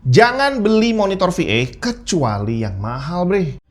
Jangan beli monitor VA kecuali yang mahal, bre.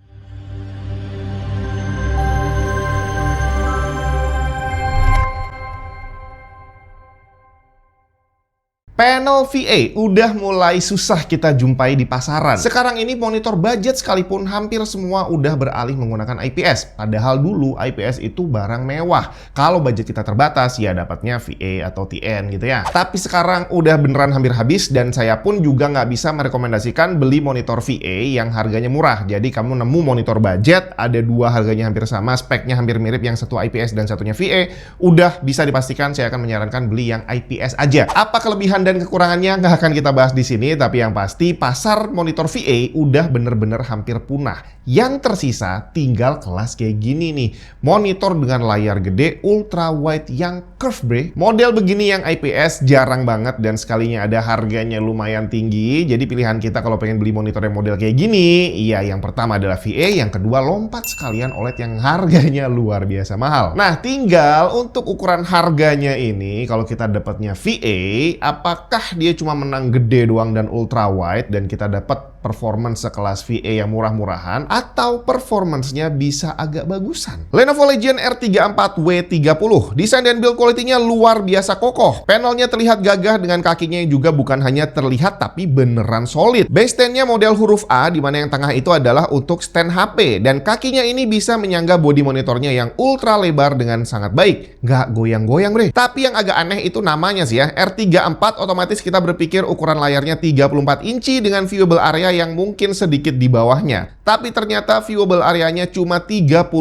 Panel VA udah mulai susah kita jumpai di pasaran. Sekarang ini monitor budget sekalipun hampir semua udah beralih menggunakan IPS. Padahal dulu IPS itu barang mewah. Kalau budget kita terbatas ya dapatnya VA atau TN gitu ya. Tapi sekarang udah beneran hampir habis dan saya pun juga nggak bisa merekomendasikan beli monitor VA yang harganya murah. Jadi kamu nemu monitor budget, ada dua harganya hampir sama, speknya hampir mirip, yang satu IPS dan satunya VA, udah bisa dipastikan saya akan menyarankan beli yang IPS aja. Apa kelebihan dan kekurangannya nggak akan kita bahas di sini, tapi yang pasti pasar monitor VA udah bener-bener hampir punah. Yang tersisa tinggal kelas kayak gini nih, monitor dengan layar gede ultra wide yang curve, bre. Model begini yang IPS jarang banget dan sekalinya ada harganya lumayan tinggi. Jadi pilihan kita kalau pengen beli monitor yang model kayak gini, iya, yang pertama adalah VA, yang kedua lompat sekalian OLED yang harganya luar biasa mahal. Nah, tinggal untuk ukuran harganya ini, kalau kita dapatnya VA, apakah dia cuma menang gede doang dan ultra wide dan kita dapat performance sekelas VA yang murah-murahan, atau performance-nya bisa agak bagusan? Lenovo Legion R34W30, desain dan build quality-nya luar biasa kokoh. Panelnya terlihat gagah dengan kakinya yang juga bukan hanya terlihat tapi beneran solid. Base stand-nya model huruf A, di mana yang tengah itu adalah untuk stand HP, dan kakinya ini bisa menyangga bodi monitornya yang ultra lebar dengan sangat baik. Nggak goyang-goyang, bre. Tapi yang agak aneh itu namanya sih ya, R34, otomatis kita berpikir ukuran layarnya 34 inci dengan viewable area yang mungkin sedikit di bawahnya. Tapi ternyata viewable areanya cuma 31,5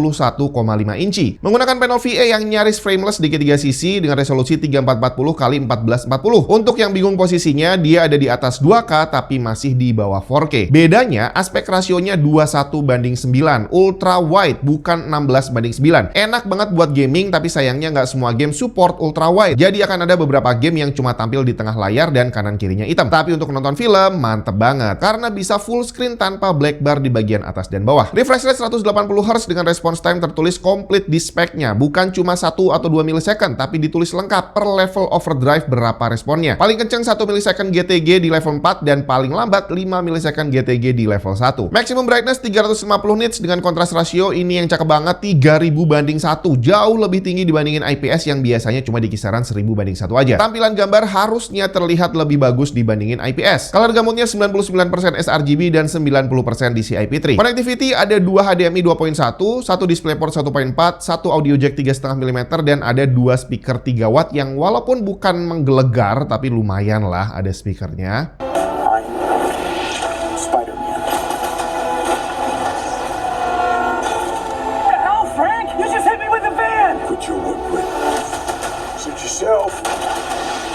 inci. Menggunakan panel VA yang nyaris frameless di ketiga sisi dengan resolusi 3440x1440. Untuk yang bingung posisinya, dia ada di atas 2K tapi masih di bawah 4K. Bedanya aspek rasionya 21:9, ultra wide bukan 16:9. Enak banget buat gaming, tapi sayangnya nggak semua game support ultra wide. Jadi akan ada beberapa game yang cuma tampil di tengah layar dan kanan kirinya hitam. Tapi untuk nonton film mantep banget karena bisa full screen tanpa black bar di bagian atas dan bawah. Refresh rate 180Hz dengan response time tertulis komplit di speknya. Bukan cuma 1 atau 2 millisecond, tapi ditulis lengkap per level overdrive berapa responnya. Paling kenceng 1 millisecond GTG di level 4 dan paling lambat 5 millisecond GTG di level 1. Maximum brightness 350 nits dengan kontras rasio ini yang cakep banget, 3000:1. Jauh lebih tinggi dibandingin IPS yang biasanya cuma di kisaran 1000:1 aja. Tampilan gambar harusnya terlihat lebih bagus dibandingin IPS. Color gamutnya 99% sRGB dan 90% DCI-P3. Connectivity ada 2 HDMI 2.1, 1 DisplayPort 1.4, 1 audio jack 3,5 mm, dan ada 2 speaker 3 watt yang walaupun bukan menggelegar tapi lumayan lah ada speakernya.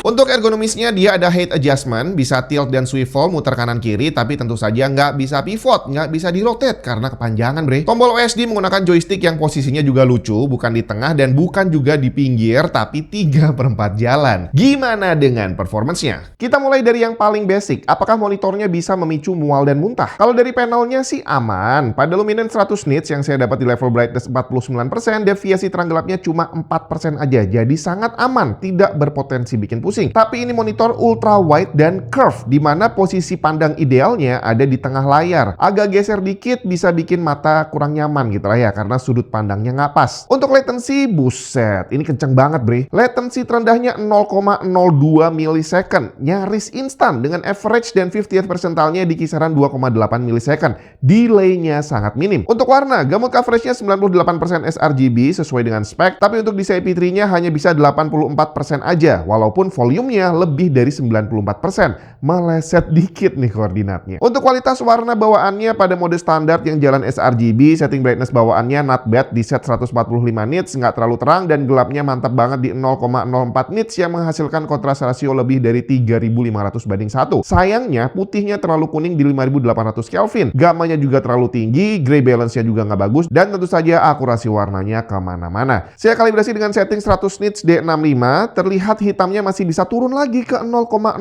Untuk ergonomisnya dia ada height adjustment, bisa tilt dan swivel muter kanan kiri, tapi tentu saja nggak bisa pivot, nggak bisa di-rotate karena kepanjangan, bre. Tombol OSD menggunakan joystick yang posisinya juga lucu, bukan di tengah dan bukan juga di pinggir, tapi 3/4 jalan. Gimana dengan performance-nya? Kita mulai dari yang paling basic, apakah monitornya bisa memicu mual dan muntah? Kalau dari panelnya sih aman. Pada luminance 100 nits yang saya dapat di level brightness 49%, deviasi terang gelapnya cuma 4% aja, jadi sangat aman, tidak berpotensi bikin pusing. Tapi ini monitor ultra wide dan curve, di mana posisi pandang idealnya ada di tengah layar. Agak geser dikit bisa bikin mata kurang nyaman gitu lah ya, karena sudut pandangnya nggak pas. Untuk latency, buset, ini kenceng banget, bre. Latency terendahnya 0,02 millisecond, nyaris instan dengan average dan 50th percentile-nya di kisaran 2,8 millisecond. Delay-nya sangat minim. Untuk warna, gamut coverage-nya 98% sRGB sesuai dengan spek, tapi untuk DCI-P3-nya hanya bisa 84% aja, walaupun volumenya lebih dari 94%. Meleset dikit nih koordinatnya. Untuk kualitas warna bawaannya pada mode standar yang jalan sRGB, setting brightness bawaannya not bad di set 145 nits, nggak terlalu terang dan gelapnya mantap banget di 0,04 nits yang menghasilkan kontras rasio lebih dari 3500:1. Sayangnya putihnya terlalu kuning di 5800 Kelvin. Gamanya juga terlalu tinggi, gray balance-nya juga nggak bagus, dan tentu saja akurasi warnanya kemana-mana. Saya kalibrasi dengan setting 100 nits D65, terlihat hitamnya masih bisa bisa turun lagi ke 0,02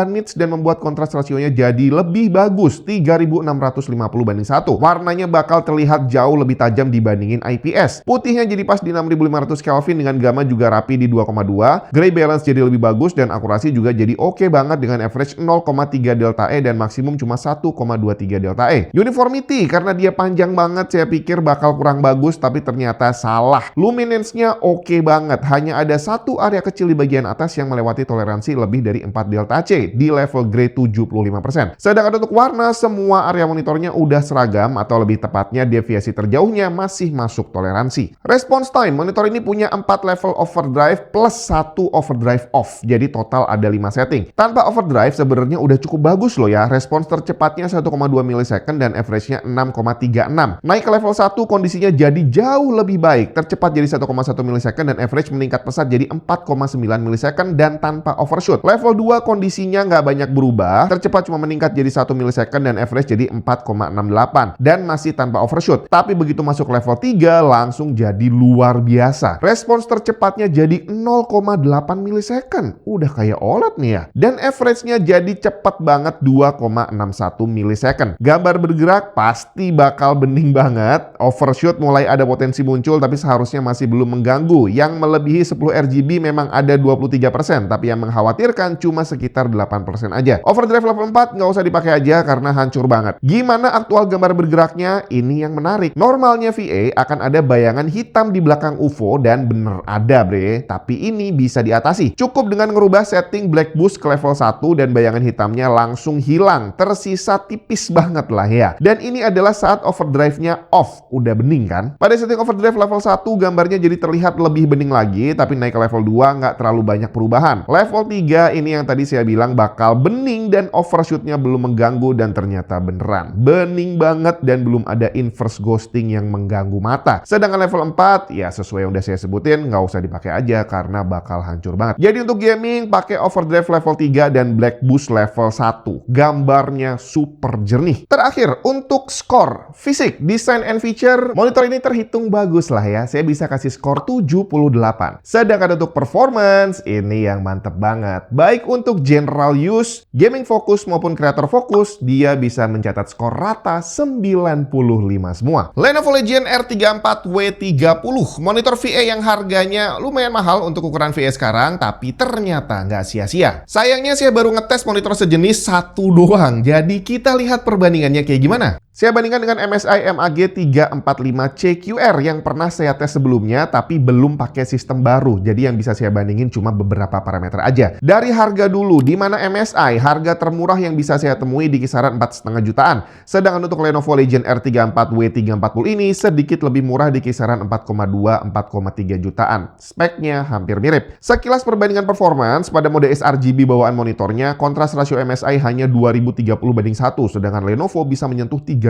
nits dan membuat kontras rasionya jadi lebih bagus, 3650/1. Warnanya bakal terlihat jauh lebih tajam dibandingin IPS. Putihnya jadi pas di 6500 Kelvin dengan gamma juga rapi di 2,2. Gray balance jadi lebih bagus dan akurasi juga jadi oke banget dengan average 0,3 delta E dan maksimum cuma 1,23 delta E. Uniformity, karena dia panjang banget saya pikir bakal kurang bagus, tapi ternyata salah. Luminance-nya oke banget, hanya ada satu area kecil di bagian atas yang melewati toleransi lebih dari 4 delta C di level gray 75%. Sedangkan untuk warna, semua area monitornya udah seragam atau lebih tepatnya deviasi terjauhnya masih masuk toleransi. Response time, monitor ini punya 4 level overdrive plus 1 overdrive off, jadi total ada 5 setting. Tanpa overdrive sebenarnya udah cukup bagus loh ya, respons tercepatnya 1,2 milisecond dan average-nya 6,36. Naik ke level 1 kondisinya jadi jauh lebih baik, tercepat jadi 1,1 milisecond dan average meningkat pesat jadi 4,9 milisecond dan tanpa overshoot. Level 2 kondisinya nggak banyak berubah, tercepat cuma meningkat jadi 1 milisecond dan average jadi 4,68 dan masih tanpa overshoot. Tapi begitu masuk level 3 langsung jadi luar biasa. Respons tercepatnya jadi 0,8 milisecond. Udah kayak OLED nih ya. Dan average-nya jadi cepet banget 2,61 milisecond. Gambar bergerak pasti bakal bening banget. Overshoot mulai ada potensi muncul tapi seharusnya masih belum mengganggu. Yang melebihi 10 RGB memang ada 23%, tapi yang mengkhawatirkan cuma sekitar 8% aja. Overdrive level 4 nggak usah dipakai aja karena hancur banget. Gimana aktual gambar bergeraknya? Ini yang menarik. Normalnya VA akan ada bayangan hitam di belakang UFO dan bener ada bre, tapi ini bisa diatasi. Cukup dengan ngerubah setting black boost ke level 1 dan bayangan hitamnya langsung hilang. Tersisa tipis banget lah ya. Dan ini adalah saat overdrive-nya off. Udah bening kan? Pada setting overdrive level 1 gambarnya jadi terlihat lebih bening lagi, tapi naik ke level 2 nggak terlalu banyak perubahan. Level 3 ini yang tadi saya bilang bakal bening dan overshoot-nya belum mengganggu dan ternyata beneran. Bening banget dan belum ada inverse ghosting yang mengganggu mata. Sedangkan level 4 ya sesuai yang udah saya sebutin nggak usah dipakai aja karena bakal hancur banget. Jadi untuk gaming pakai overdrive level 3 dan black boost level 1. Gambarnya super jernih. Terakhir untuk skor fisik, design and feature, monitor ini terhitung bagus lah ya. Saya bisa kasih skor 78. Sedangkan untuk performance ini yang mantep banget. Baik untuk general use, gaming fokus maupun creator fokus, dia bisa mencatat skor rata 95 semua. Lenovo Legion R34W30, monitor VA yang harganya lumayan mahal untuk ukuran VA sekarang, tapi ternyata nggak sia-sia. Sayangnya saya baru ngetes monitor sejenis satu doang, jadi kita lihat perbandingannya kayak gimana. Saya bandingkan dengan MSI MAG 345CQR yang pernah saya tes sebelumnya tapi belum pakai sistem baru. Jadi yang bisa saya bandingin cuma beberapa parameter aja. Dari harga dulu, di mana MSI harga termurah yang bisa saya temui di kisaran 4,5 jutaan. Sedangkan untuk Lenovo Legion R34W340 ini sedikit lebih murah di kisaran 4,2-4,3 jutaan. Speknya hampir mirip. Sekilas perbandingan performance pada mode sRGB bawaan monitornya, kontras rasio MSI hanya 2030/1, sedangkan Lenovo bisa menyentuh 3500/1,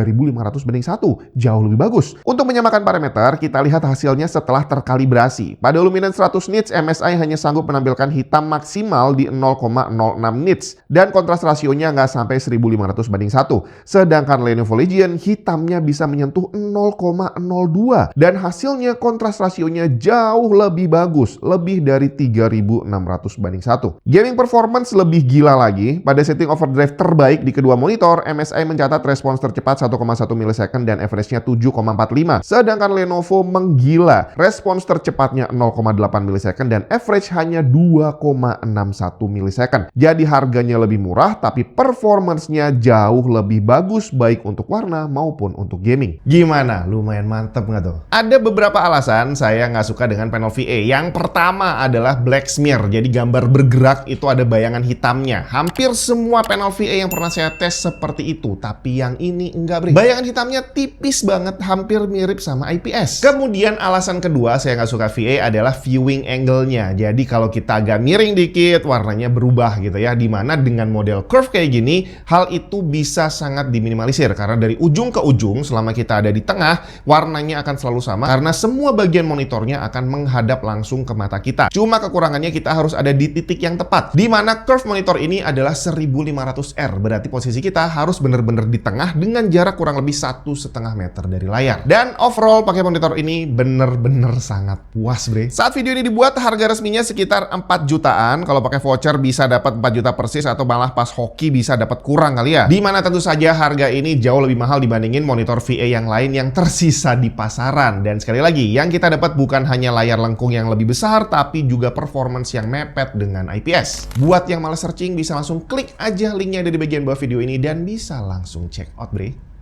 jauh lebih bagus. Untuk menyamakan parameter, kita lihat hasilnya setelah terkalibrasi. Pada luminance 100 nits, MSI hanya sanggup menampilkan hitam maksimal di 0,06 nits, dan kontras rasionya nggak sampai 1500/1. Sedangkan Lenovo Legion hitamnya bisa menyentuh 0,02, dan hasilnya kontras rasionya jauh lebih bagus, lebih dari 3600/1. Gaming performance lebih gila lagi. Pada setting overdrive terbaik di kedua monitor, MSI mencatat respons tercepat 1,1 milisecond dan average-nya 7,45. Sedangkan Lenovo menggila. Respons tercepatnya 0,8 milisecond dan average hanya 2,61 milisecond. Jadi harganya lebih murah tapi performance-nya jauh lebih bagus baik untuk warna maupun untuk gaming. Gimana? Lumayan mantep nggak tuh? Ada beberapa alasan saya nggak suka dengan panel VA. Yang pertama adalah black smear. Jadi gambar bergerak itu ada bayangan hitamnya. Hampir semua panel VA yang pernah saya tes seperti itu. Tapi yang ini enggak. Bayangan hitamnya tipis banget, hampir mirip sama IPS. Kemudian alasan kedua saya nggak suka VA adalah viewing angle-nya. Jadi kalau kita agak miring dikit, warnanya berubah gitu ya. Dimana dengan model curve kayak gini, hal itu bisa sangat diminimalisir. Karena dari ujung ke ujung, selama kita ada di tengah, warnanya akan selalu sama. Karena semua bagian monitornya akan menghadap langsung ke mata kita. Cuma kekurangannya kita harus ada di titik yang tepat. Dimana curve monitor ini adalah 1500R. Berarti posisi kita harus benar-benar di tengah dengan jarak jarak kurang lebih 1,5 meter dari layar. Dan overall pakai monitor ini bener-bener sangat puas, bre. Saat video ini dibuat, harga resminya sekitar 4 jutaan. Kalau pakai voucher bisa dapat 4 juta persis atau malah pas hoki bisa dapat kurang kali ya. Dimana tentu saja harga ini jauh lebih mahal dibandingin monitor VA yang lain yang tersisa di pasaran. Dan sekali lagi, yang kita dapat bukan hanya layar lengkung yang lebih besar, tapi juga performance yang mepet dengan IPS. Buat yang malas searching, bisa langsung klik aja linknya ada di bagian bawah video ini dan bisa langsung check out, bre.